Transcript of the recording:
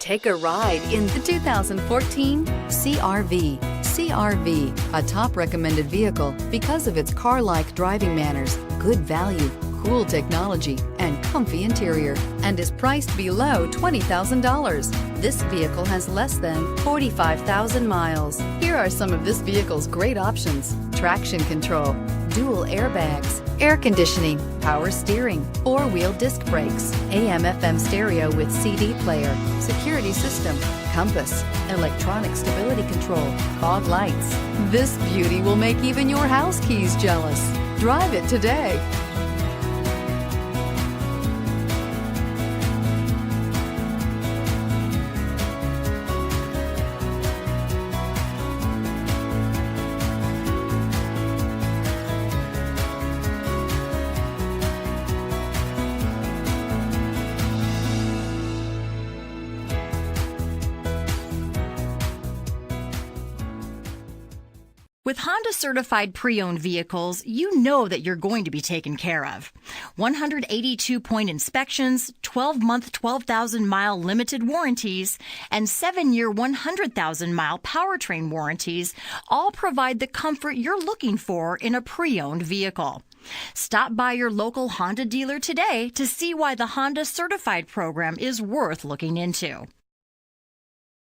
Take a ride in the 2014 CR-V. CR-V, a top recommended vehicle because of its car-like driving manners, good value, cool technology, and comfy interior, and is priced below $20,000. This vehicle has less than 45,000 miles. Here are some of this vehicle's great options: traction control, dual airbags, air conditioning, power steering, four-wheel disc brakes, AM/FM stereo with CD player, security system, compass, electronic stability control, fog lights. This beauty will make even your house keys jealous. Drive it today. With Honda certified pre-owned vehicles, you know that you're going to be taken care of. 182-point inspections, 12-month, 12,000-mile limited warranties, and 7-year, 100,000-mile powertrain warranties all provide the comfort you're looking for in a pre-owned vehicle. Stop by your local Honda dealer today to see why the Honda certified program is worth looking into.